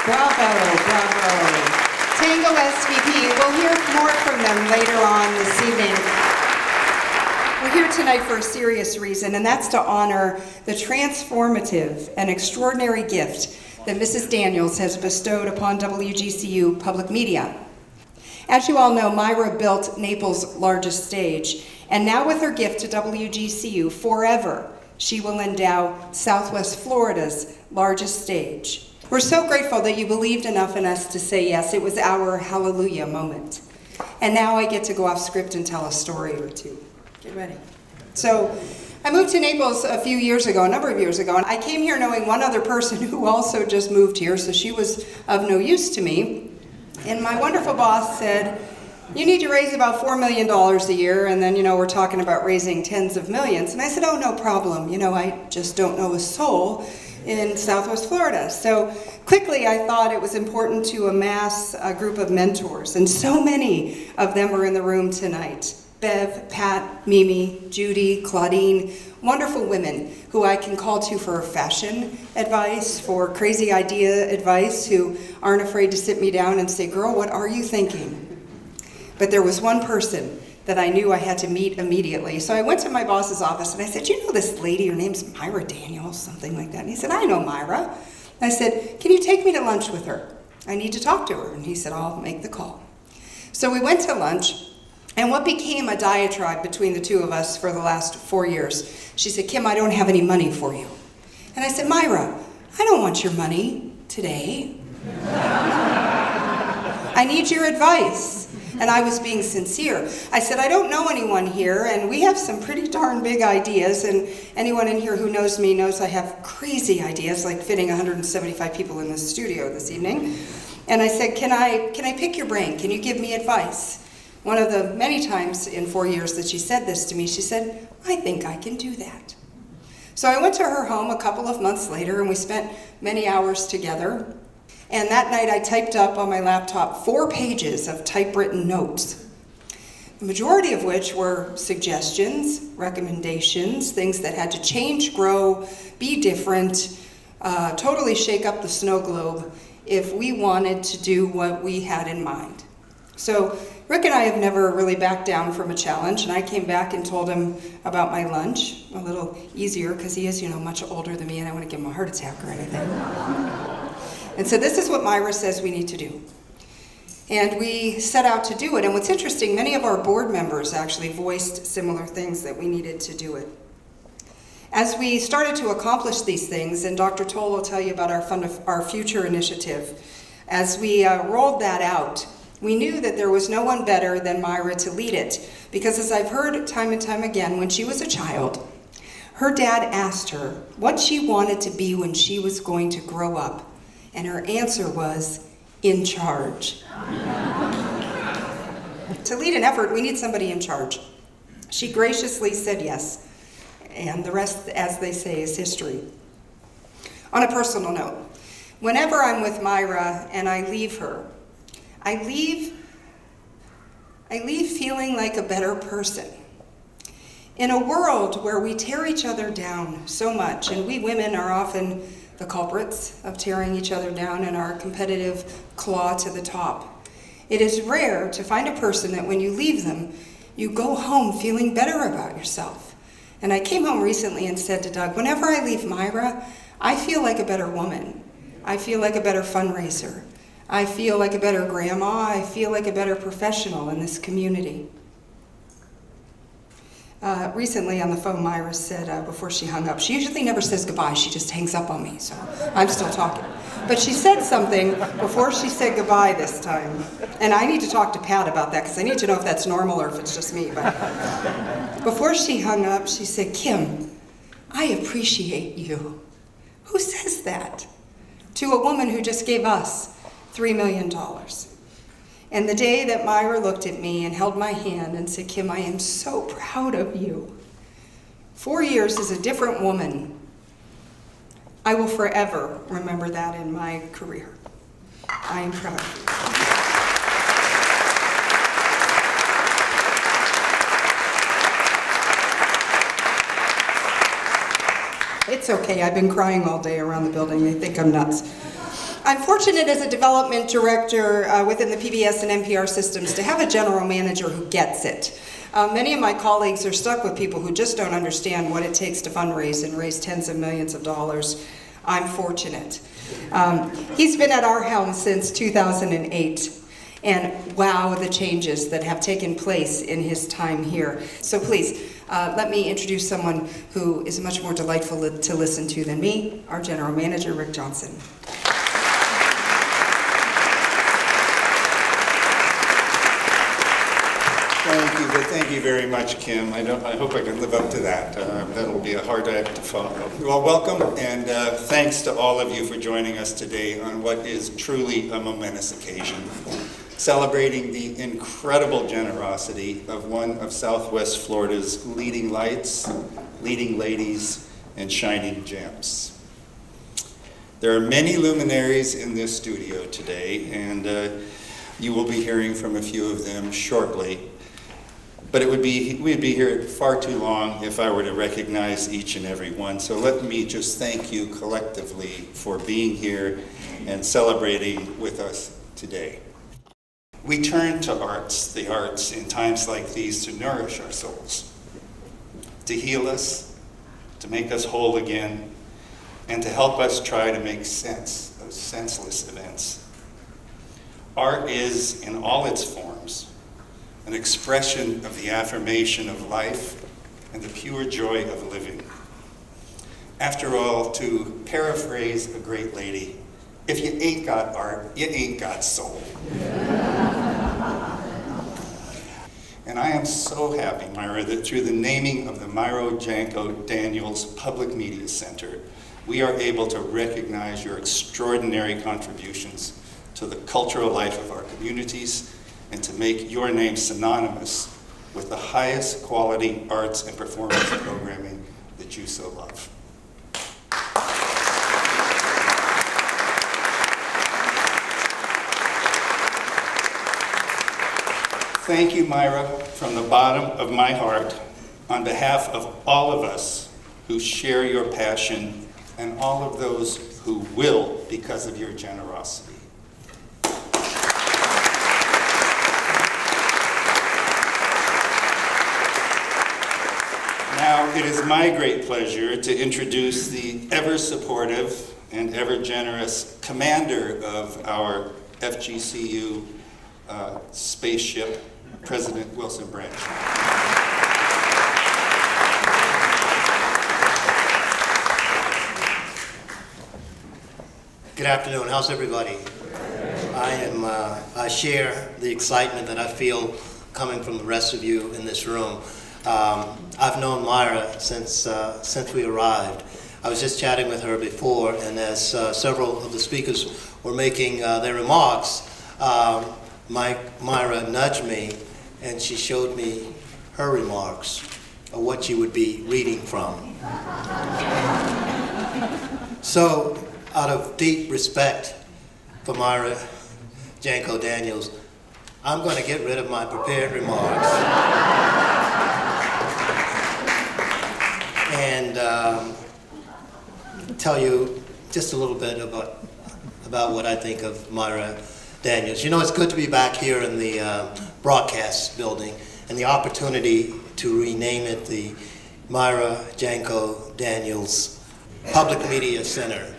Bravo, bravo. Tango SVP, we'll hear more from them later on this evening. We're here tonight for a serious reason, and that's to honor the transformative and extraordinary gift that Mrs. Daniels has bestowed upon WGCU Public Media. As you all know, Myra built Naples' largest stage, and now with her gift to WGCU, forever, she will endow Southwest Florida's largest stage. We're so grateful that you believed enough in us to say yes. It was our hallelujah moment. And now I get to go off script and tell a story or two. Get ready. So I moved to Naples a number of years ago, and I came here knowing one other person who also just moved here, so she was of no use to me. And my wonderful boss said, you need to raise about $4 million a year, and then, we're talking about raising tens of millions. And I said, oh, no problem. I just don't know a soul in Southwest Florida. So quickly I thought it was important to amass a group of mentors, and so many of them are in the room tonight. Bev, Pat, Mimi, Judy, Claudine, wonderful women who I can call to for fashion advice, for crazy idea advice, who aren't afraid to sit me down and say, girl, what are you thinking? But there was one person that I knew I had to meet immediately. So I went to my boss's office and I said, you know this lady, her name's Myra Daniels, something like that. And he said, I know Myra. I said, can you take me to lunch with her? I need to talk to her. And he said, I'll make the call. So we went to lunch, and what became a diatribe between the two of us for the last 4 years, she said, Kim, I don't have any money for you. And I said, Myra, I don't want your money today. I need your advice. And I was being sincere. I said, I don't know anyone here, and we have some pretty darn big ideas, and anyone in here who knows me knows I have crazy ideas, like fitting 175 people in the studio this evening. And I said, can I pick your brain? Can you give me advice? One of the many times in 4 years that she said this to me, she said, I think I can do that. So I went to her home a couple of months later, and we spent many hours together. And that night I typed up on my laptop 4 pages of typewritten notes, the majority of which were suggestions, recommendations, things that had to change, grow, be different, totally shake up the snow globe if we wanted to do what we had in mind. So Rick and I have never really backed down from a challenge, and I came back and told him about my lunch, a little easier because he is, much older than me, and I don't want to give him a heart attack or anything. And so this is what Myra says we need to do. And we set out to do it. And what's interesting, many of our board members actually voiced similar things that we needed to do it. As we started to accomplish these things, and Dr. Toll will tell you about our Future initiative, as we rolled that out, we knew that there was no one better than Myra to lead it. Because as I've heard time and time again, when she was a child, her dad asked her what she wanted to be when she was going to grow up. And her answer was, in charge. To lead an effort, we need somebody in charge. She graciously said yes, and the rest, as they say, is history. On a personal note, whenever I'm with Myra and I leave her, I leave feeling like a better person. In a world where we tear each other down so much, and we women are often the culprits of tearing each other down in our competitive claw to the top. It is rare to find a person that when you leave them, you go home feeling better about yourself. And I came home recently and said to Doug, whenever I leave Myra, I feel like a better woman. I feel like a better fundraiser. I feel like a better grandma. I feel like a better professional in this community. Recently on the phone, Myra said before she hung up, she usually never says goodbye, she just hangs up on me, so I'm still talking. But she said something before she said goodbye this time, and I need to talk to Pat about that because I need to know if that's normal or if it's just me. But before she hung up, she said, Kim, I appreciate you. Who says that? To a woman who just gave us $3 million. And the day that Myra looked at me and held my hand and said, Kim, I am so proud of you. 4 years as a different woman. I will forever remember that in my career. I am proud of you. It's okay, I've been crying all day around the building. They think I'm nuts. I'm fortunate as a development director within the PBS and NPR systems to have a general manager who gets it. Many of my colleagues are stuck with people who just don't understand what it takes to fundraise and raise tens of millions of dollars. I'm fortunate. He's been at our helm since 2008. And wow, the changes that have taken place in his time here. So please, let me introduce someone who is much more delightful to listen to than me, our General Manager, Rick Johnson. Thank you very much, Kim. I hope I can live up to that. That'll be a hard act to follow. Well, welcome, and thanks to all of you for joining us today on what is truly a momentous occasion, celebrating the incredible generosity of one of Southwest Florida's leading lights, leading ladies, and shining gems. There are many luminaries in this studio today, and you will be hearing from a few of them shortly. But we'd be here far too long if I were to recognize each and every one. So let me just thank you collectively for being here and celebrating with us today. We turn to the arts in times like these to nourish our souls, to heal us, to make us whole again, and to help us try to make sense of senseless events. Art is, in all its forms, an expression of the affirmation of life and the pure joy of living. After all, to paraphrase a great lady, if you ain't got art, you ain't got soul. And I am so happy, Myra, that through the naming of the Myra Janco Daniels Public Media Center, we are able to recognize your extraordinary contributions to the cultural life of our communities and to make your name synonymous with the highest quality arts and performance programming that you so love. Thank you, Myra, from the bottom of my heart, on behalf of all of us who share your passion and all of those who will because of your generosity. Now, it is my great pleasure to introduce the ever-supportive and ever-generous commander of our FGCU spaceship, President Wilson Branch. Good afternoon. How's everybody? I share the excitement that I feel coming from the rest of you in this room. I've known Myra since we arrived. I was just chatting with her before, and as several of the speakers were making their remarks, Myra nudged me, and she showed me her remarks of what she would be reading from. So, out of deep respect for Myra Janco Daniels, I'm going to get rid of my prepared remarks and tell you just a little bit about what I think of Myra Daniels. You know, it's good to be back here in the broadcast building and the opportunity to rename it the Myra Janco Daniels Public Media Center.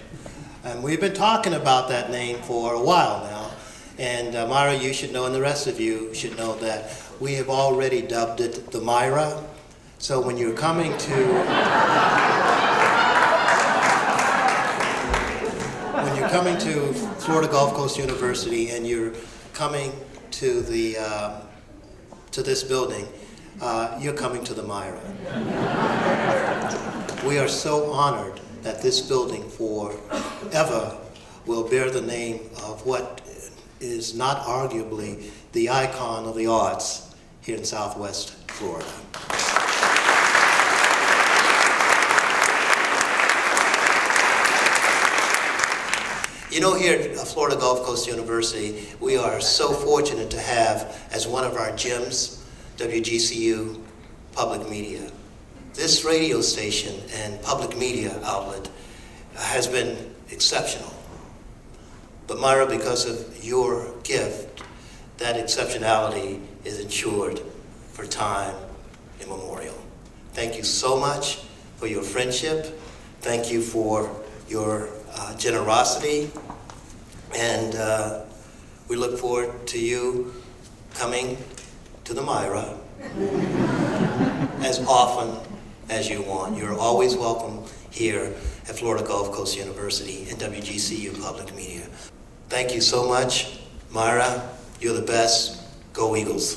And we've been talking about that name for a while now. And Myra, you should know, and the rest of you should know that we have already dubbed it the Myra. So when you're coming to Florida Gulf Coast University and you're coming to this building, you're coming to the Myra. We are so honored that this building forever will bear the name of what is not arguably the icon of the arts here in Southwest Florida. You know, here at Florida Gulf Coast University, we are so fortunate to have as one of our gyms, WGCU Public Media. This radio station and public media outlet has been exceptional. But Myra, because of your gift, that exceptionality is ensured for time immemorial. Thank you so much for your friendship. Thank you for your generosity. And we look forward to you coming to the Myra as often as you want. You're always welcome here at Florida Gulf Coast University and WGCU Public Media. Thank you so much, Myra. You're the best. Go Eagles.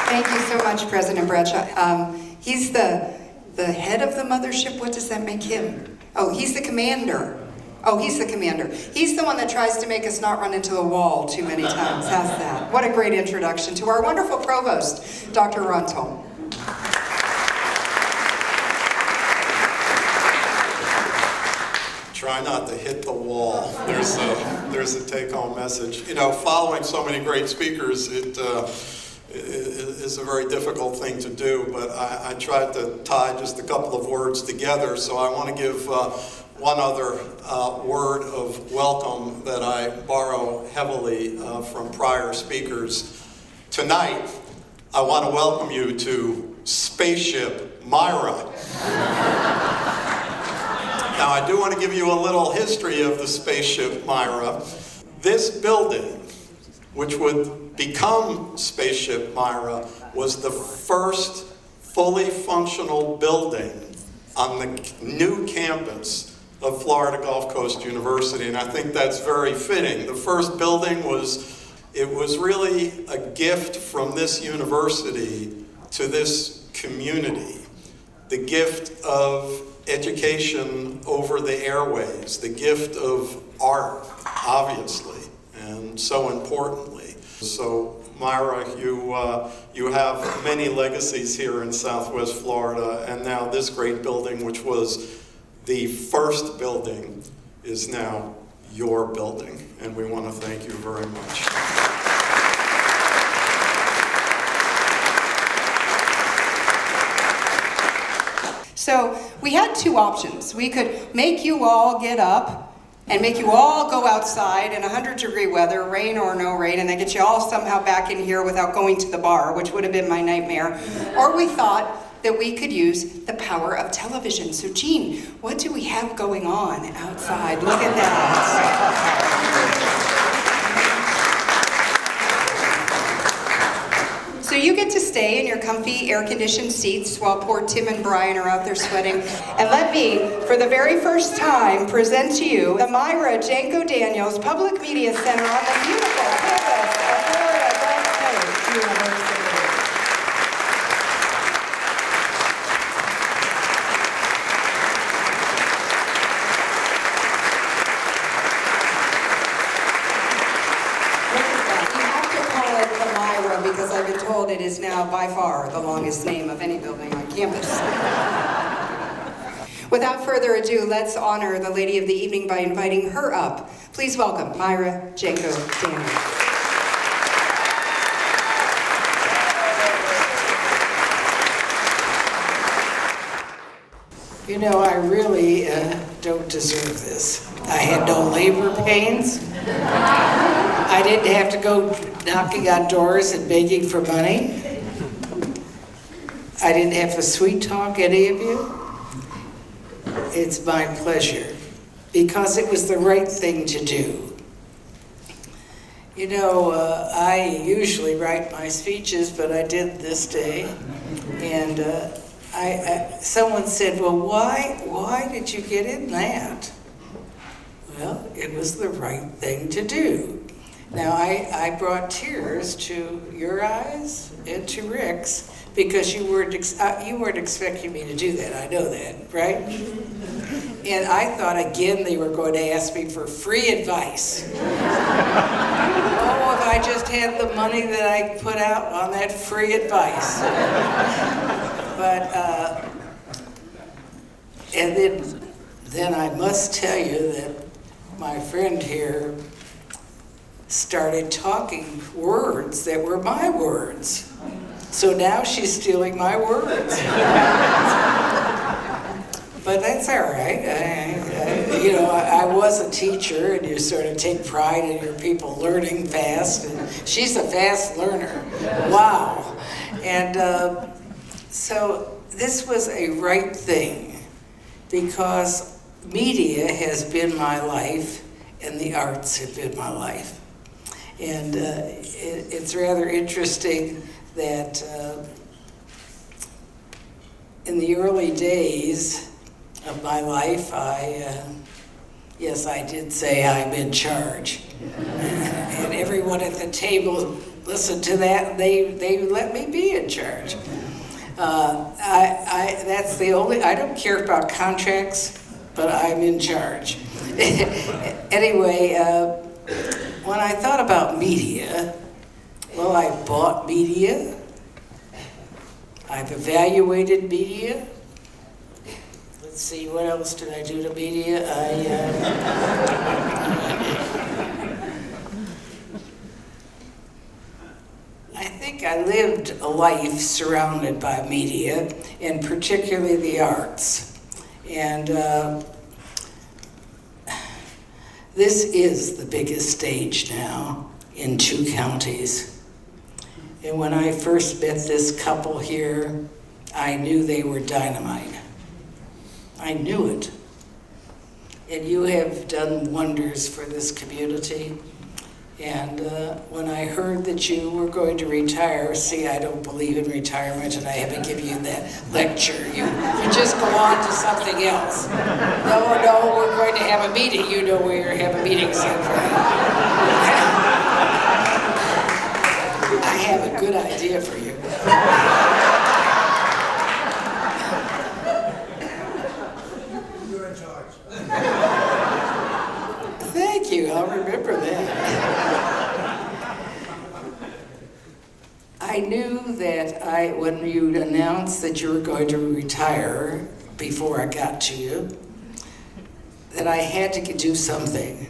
Thank you so much, President Bradshaw. He's the head of the mothership. What does that make him? Oh, he's the commander. Oh, he's the commander. He's the one that tries to make us not run into the wall too many times. How's that? What a great introduction to our wonderful provost, Dr. Rontal. Try not to hit the wall. There's a take-home message. You know, following so many great speakers, it is a very difficult thing to do, but I tried to tie just a couple of words together, so I want to give one other word of welcome that I borrow heavily from prior speakers. Tonight, I want to welcome you to Spaceship Myra. Now, I do want to give you a little history of the Spaceship Myra. This building, which would become Spaceship Myra, was the first fully functional building on the new campus of Florida Gulf Coast University, and I think that's very fitting. The first building was really a gift from this university to this community. The gift of education over the airways, the gift of art, obviously, and so importantly. So, Myra, you have many legacies here in Southwest Florida, and now this great building, which was the first building, is now your building, and we want to thank you very much. So we had two options. We could make you all get up and make you all go outside in 100-degree weather, rain or no rain, and then get you all somehow back in here without going to the bar, which would have been my nightmare. Or we thought that we could use the power of television. So Jean, what do we have going on outside? Look at that. So you get to stay in your comfy air-conditioned seats while poor Tim and Brian are out there sweating. And let me, for the very first time, present to you the Myra Janco Daniels Public Media Center on the beautiful campus of Florida Gulf Coast University. Because I've been told it is now by far the longest name of any building on campus. Without further ado, let's honor the lady of the evening by inviting her up. Please welcome Myra Janco Daniels. You know, I really don't deserve this. I had no labor pains. I didn't have to go knocking on doors and begging for money. I didn't have to sweet talk any of you. It's my pleasure, because it was the right thing to do. You know, I usually write my speeches, but I did this day. And someone said, well, why did you get in that? Well, it was the right thing to do. Now, I brought tears to your eyes and to Rick's, because you weren't expecting me to do that. I know that, right? And I thought again they were going to ask me for free advice. Oh, if I just had the money that I put out on that free advice. But, and then I must tell you that my friend here started talking words that were my words. So now she's stealing my words. But that's all right. you know, I was a teacher, and you sort of take pride in your people learning fast, and she's a fast learner. Wow. And so this was a right thing, because media has been my life, and the arts have been my life. And it's rather interesting that in the early days of my life, yes, I did say I'm in charge. And everyone at the table listened to that, and they let me be in charge. That's the only, I don't care about contracts, but I'm in charge. Anyway, when I thought about media, well, I bought media. I've evaluated media. Let's see, what else did I do to media? I think I lived a life surrounded by media, and particularly the arts. And this is the biggest stage now in 2 counties. And when I first met this couple here, I knew they were dynamite. I knew it. And you have done wonders for this community. And when I heard that you were going to retire, see, I don't believe in retirement, and I haven't given you that lecture. You just go on to something else. No, we're going to have a meeting. You know where you have a meeting set for that. I have a good idea for you. You're in charge. Thank you, I'll remember that. I knew that when you announced that you were going to retire, before I got to you, that I had to do something.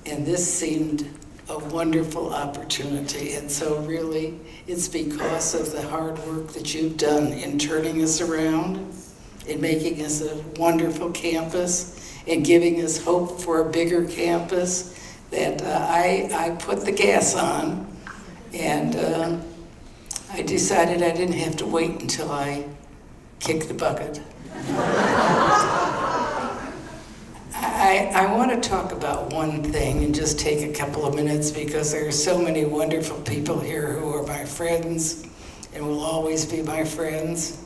And this seemed a wonderful opportunity. And so really, it's because of the hard work that you've done in turning us around, in making us a wonderful campus, and giving us hope for a bigger campus, that I put the gas on, and I decided I didn't have to wait until I kicked the bucket. I want to talk about one thing and just take a couple of minutes, because there are so many wonderful people here who are my friends and will always be my friends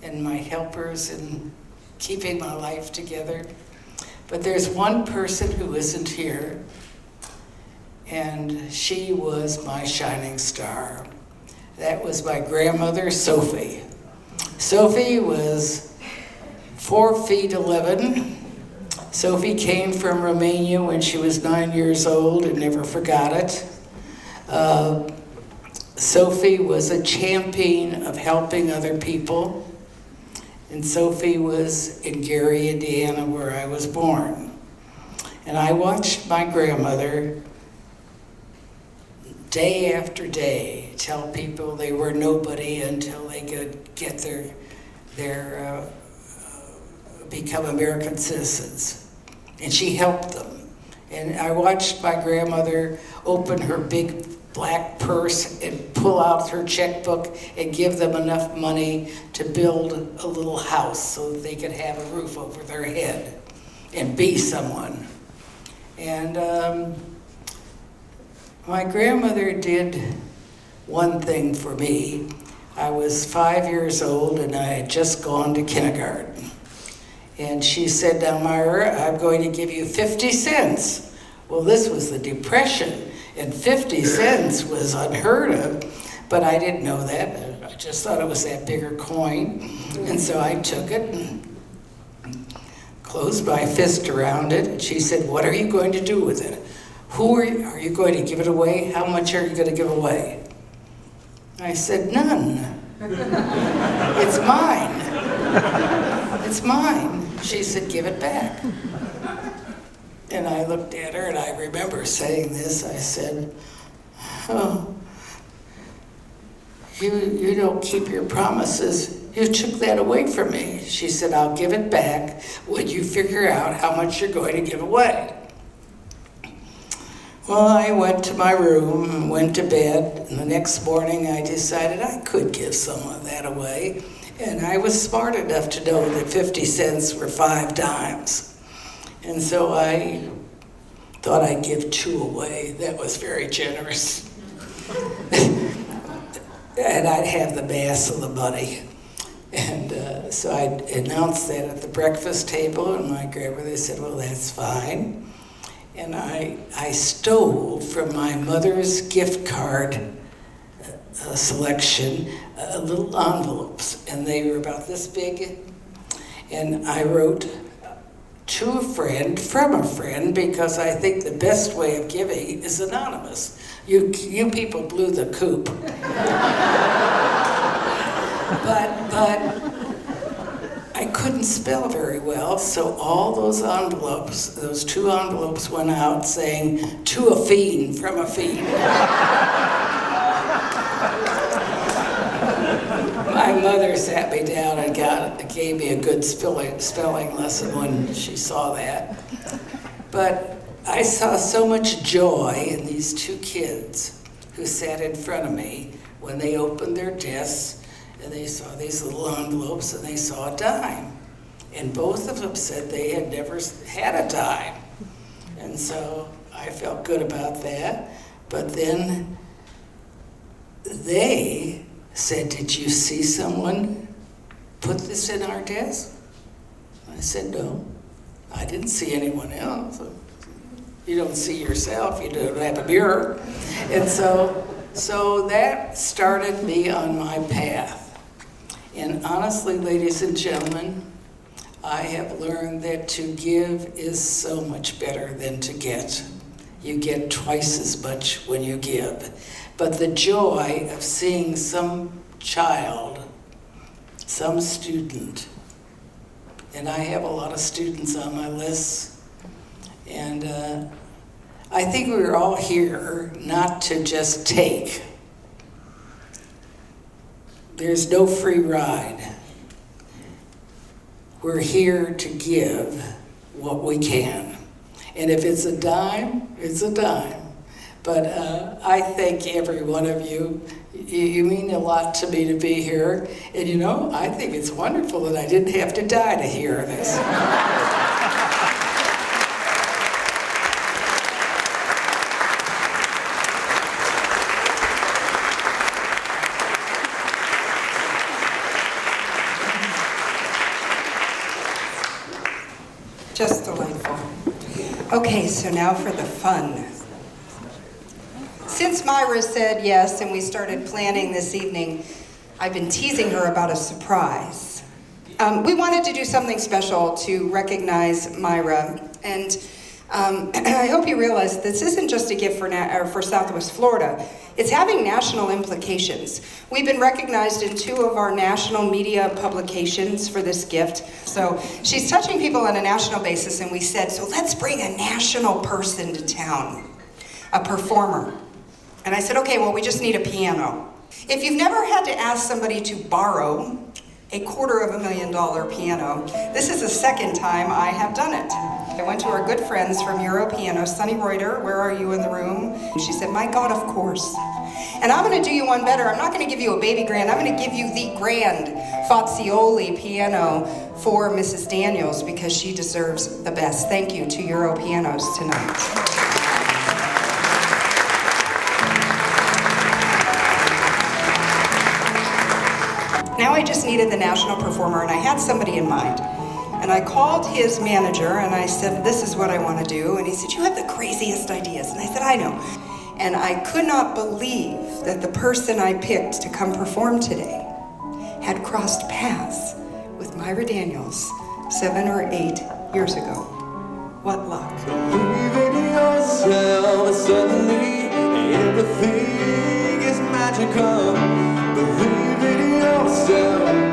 and my helpers in keeping my life together. But there's one person who isn't here, and she was my shining star. That was my grandmother, Sophie. Sophie was 4 feet 11. Sophie came from Romania when she was 9 years old and never forgot it. Sophie was a champion of helping other people. And Sophie was in Gary, Indiana, where I was born. And I watched my grandmother day after day tell people they were nobody until they could get their become American citizens. And she helped them. And I watched my grandmother open her big black purse and pull out her checkbook and give them enough money to build a little house so that they could have a roof over their head and be someone. And my grandmother did one thing for me. I was 5 years old and I had just gone to kindergarten. And she said, "Now, Myra, I'm going to give you 50 cents. Well, this was the Depression, and 50 cents was unheard of, but I didn't know that. I just thought it was that bigger coin. And so I took it and closed my fist around it. And she said, "What are you going to do with it? Are you going to give it away? How much are you going to give away?" I said, "None. It's mine. It's mine." She said, "Give it back." And I looked at her, and I remember saying this. I said, "Oh, you don't keep your promises. "You took that away from me." She said, "I'll give it back when you figure out how much you're going to give away." Well, I went to my room and went to bed, and the next morning I decided I could give some of that away. And I was smart enough to know that 50 cents were 5 dimes. And so I thought I'd give 2 away. That was very generous. And I'd have the mass of the money. And so I announced that at the breakfast table, and my grandmother said, "Well, that's fine." And I stole from my mother's gift card selection little envelopes, and they were about this big. And I wrote, "To a friend, from a friend," because I think the best way of giving is anonymous. You people blew the coop. But I couldn't spell very well, so all those envelopes, those 2 envelopes went out saying, "To a fiend, from a fiend." My mother sat me down and gave me a good spelling lesson when she saw that. But I saw so much joy in these 2 kids who sat in front of me when they opened their desks and they saw these little envelopes and they saw a dime. And both of them said they had never had a dime. And so I felt good about that. But then they said, "Did you see someone put this in our desk?" I said, "No, I didn't see anyone else." You don't see yourself, you don't have a mirror. And so that started me on my path. And honestly, ladies and gentlemen, I have learned that to give is so much better than to get. You get twice as much when you give. But the joy of seeing some child, some student, and I have a lot of students on my list, and I think we're all here not to just take. There's no free ride. We're here to give what we can. And if it's a dime, it's a dime. But I thank every one of you. You mean a lot to me to be here. And you know, I think it's wonderful that I didn't have to die to hear this. Just delightful. Okay, so now for the fun. Since Myra said yes and we started planning this evening, I've been teasing her about a surprise. We wanted to do something special to recognize Myra, and I hope you realize this isn't just a gift for Southwest Florida. It's having national implications. We've been recognized in 2 of our national media publications for this gift. So she's touching people on a national basis, and we said, so let's bring a national person to town, a performer. And I said, okay, well, we just need a piano. If you've never had to ask somebody to borrow a $250,000 piano, this is the second time I have done it. I went to our good friends from Euro Piano, Sunny Reuter, where are you in the room? She said, my God, of course. And I'm gonna do you one better. I'm not gonna give you a baby grand, I'm gonna give you the grand Fazioli piano for Mrs. Daniels because she deserves the best. Thank you to Euro Pianos tonight. Now I just needed the national performer, and I had somebody in mind. And I called his manager, and I said, this is what I want to do. And he said, you have the craziest ideas. And I said, I know. And I could not believe that the person I picked to come perform today had crossed paths with Myra Daniels 7 or 8 years ago. What luck. Believe in yourself, and suddenly everything is magical. Believe in yourself.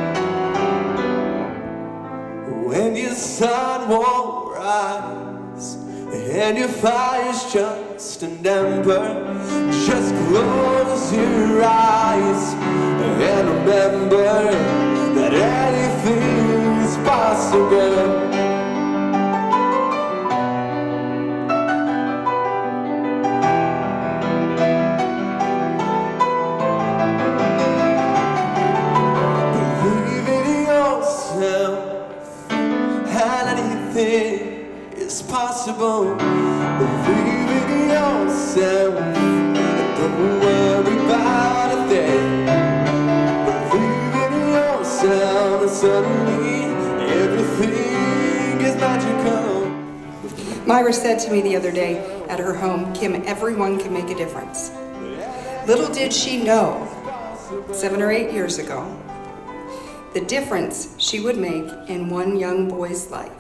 When your sun won't rise and your fire's just an ember, just close your eyes and remember that anything is possible. Believe in yourself, and anything is possible. Believe in yourself, and don't worry about a thing. Believe in yourself, and suddenly everything is magical. Myra said to me the other day at her home, "Kim, everyone can make a difference." Little did she know, 7 or 8 years ago, the difference she would make in one young boy's life.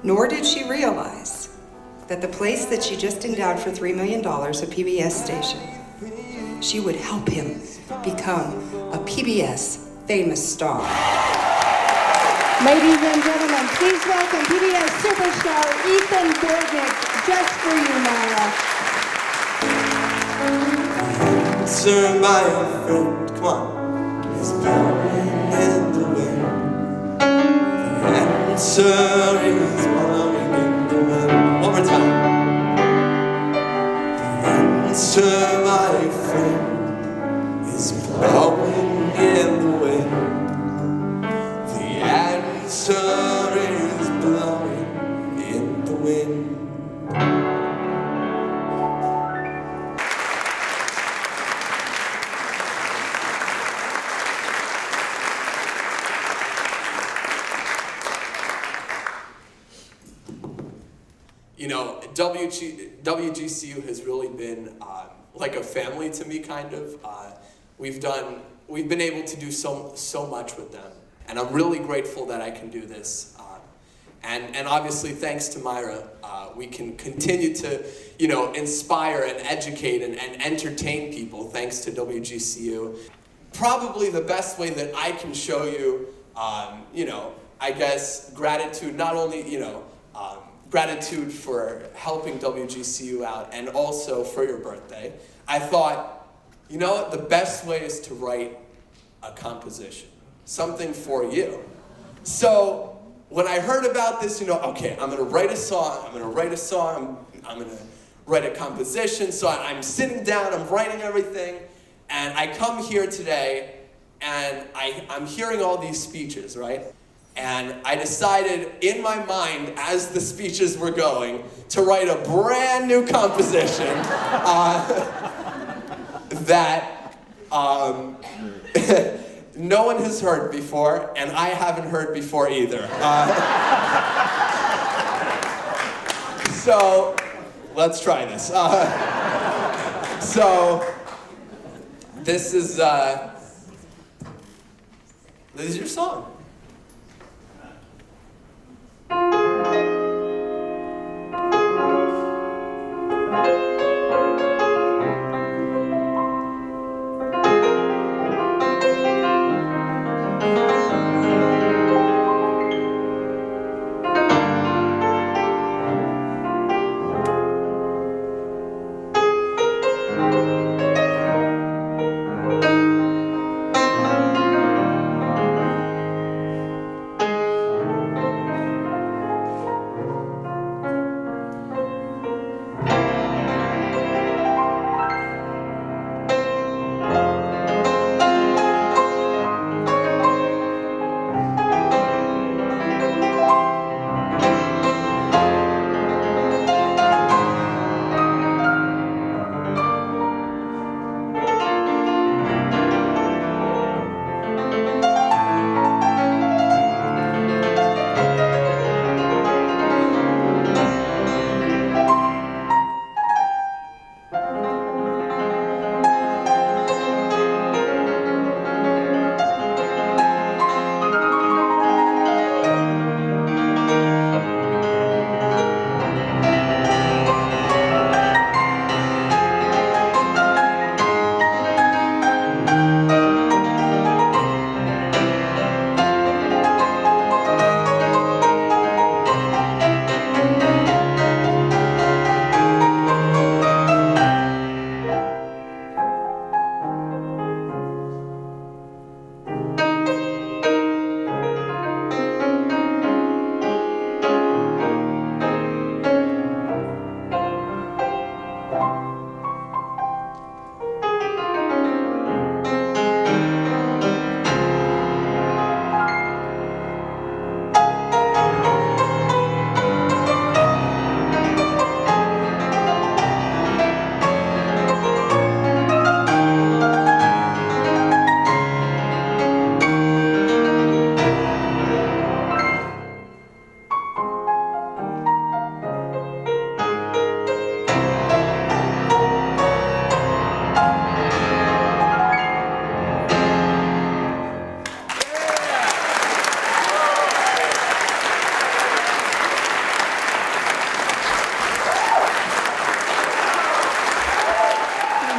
Nor did she realize that the place that she just endowed for $3 million, a PBS station, she would help him become a PBS famous star. Ladies and gentlemen, please welcome PBS superstar Ethan Borgnick, just for you, Myra. Answer, my friend, come on. Is blowing in the wind. The answer is blowing in the wind. One more time. The answer, my friend, is blowing in the wind. The answer is blowing in the wind. You know, WGCU has really been like a family to me, kind of. We've been able to do so much with them, and I'm really grateful that I can do this. And obviously, thanks to Myra, we can continue to, you know, inspire and educate and entertain people, thanks to WGCU. Probably the best way that I can show you, you know, I guess gratitude, not only, you know, gratitude for helping WGCU out and also for your birthday. I thought, you know what, the best way is to write a composition, something for you. So when I heard about this, you know, okay, I'm gonna write a song, I'm gonna write a composition. So I'm sitting down, I'm writing everything, and I come here today and I'm hearing all these speeches, right? And I decided in my mind, as the speeches were going, to write a brand new composition that no one has heard before, and I haven't heard before either. So let's try this. So this is your song.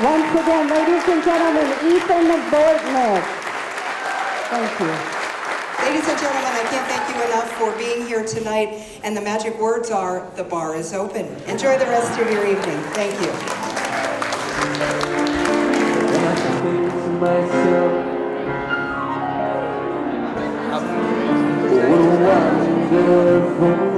Once again, ladies and gentlemen, Ethan Bortnick. Thank you. Ladies and gentlemen, I can't thank you enough for being here tonight, and the magic words are, the bar is open. Enjoy the rest of your evening. Thank you. And I think to myself, what a wonderful